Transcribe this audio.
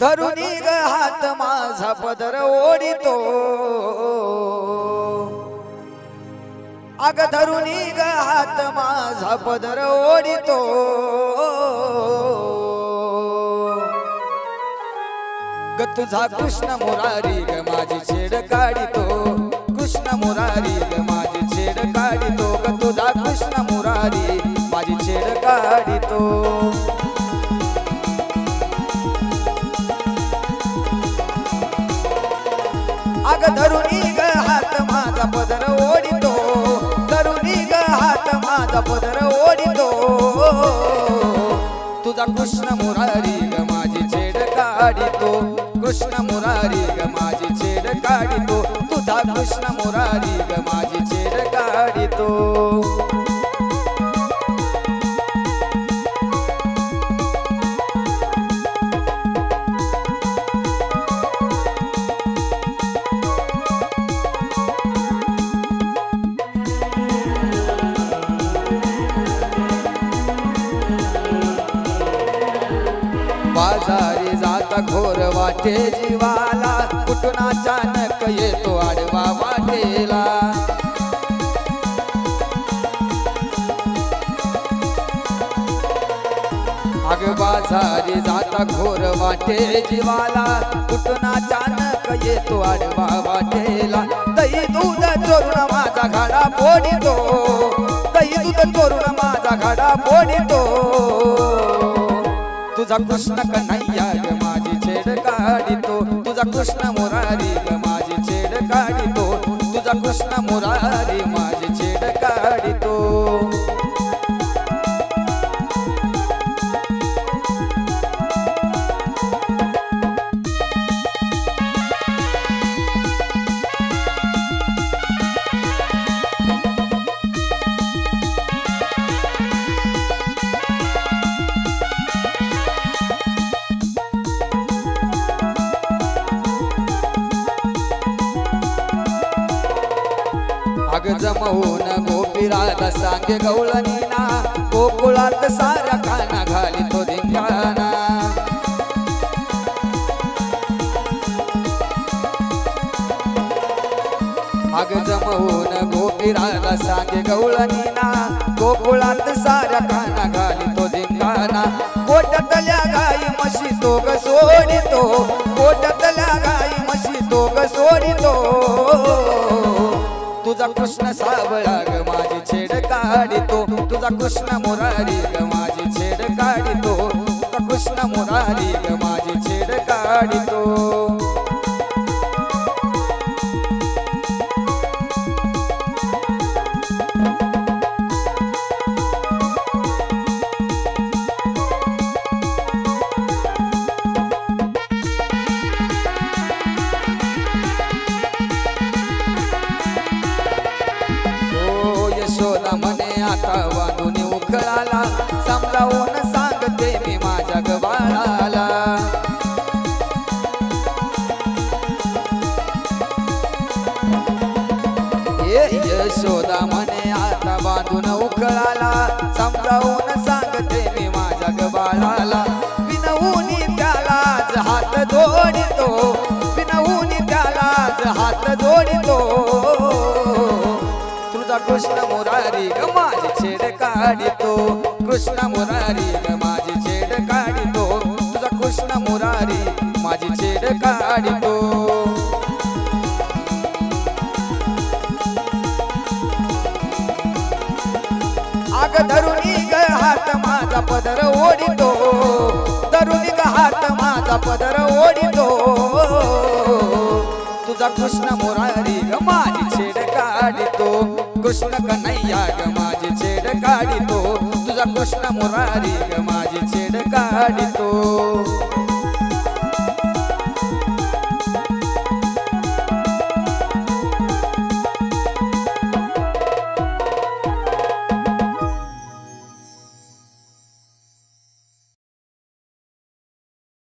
धरुनी ग हात माझा पदर ओढितो अग धरुनी ग हात माझा पदर ओढितो ग तुझा कृष्ण मुरारी ग माझी छेड काढितो कृष्ण मुरारी ग माझी छेड काढितो ग तुझा कृष्ण मुरारी माझी छेड काढितो अग धरुनी ग हात माझा पदर ओढितो धरुनी ग हात माझा पदर ओढितो तुझा कृष्ण मुरारी ग माझी छेड काढितो कृष्ण मुरारी ग माझी छेड काढितो तुझा कृष्ण मुरारी ग माझी छेड काढितो बाजारी जाता घोर वाटे जीवाला कुठून अचानक येतो आडवा वाटेला अग बाजारी जाता घोर वाटे जीवाला कुठून अचानक येतो आडवा वाटेला दही दूध चोरून माझा घाडा फोडितो दही दूध चोरून माझा घाडा फोडितो तुझा कृष्ण कन्हैया ग माझी छेड काढितो तुझा कृष्ण मुरारी ग माझी छेड काढितो तुझा कृष्ण मुरारी माझी छेड काढितो अग जमवून गोपीराला सांगे गवळणीना गोकुळात साऱ्या काना घालितो धिंगाणा अग जमवून गोपीराला सांगे गवळणीना गोकुळात साऱ्या काना घालितो धिंगाणा गोठ्यातल्या गाई म्हशी तो ग सोडितो गोठ्यातल्या गाई म्हशी तो ग सोडितो तुझा कृष्ण सावळा ग माझी छेड काढितो तुझा कृष्ण मुरारी ग माझी छेड काढितो तुझा कृष्ण मुरारी ग माझी छेड काढितो मने आता वादुनी उखळाला समजावून सांगते मी माझ्या गबाळाला यशोदा मने आता बांधून उखळाला समजावून सांगते मी माझ्या गबाळाला विनवूनी त्यालाच हात जोडितो विनवूनी त्यालाच हात जोडितो तुझा कृष्ण मुरारी ग माझी छेड काढितो कृष्ण मुरारी ग माझी छेड काढितो तुझा कृष्ण मुरारी माझी छेड काढितो अग धरुनी ग हात माझा पदर ओढितो धरुनी ग हात माझा पदर ओढितो तुझा कृष्ण मुरारी ग माझी छेड काढितो कृष्ण कन्हैया ग माझी छेड काढितो तुझा कृष्ण मुरारी ग माझी छेड काढितो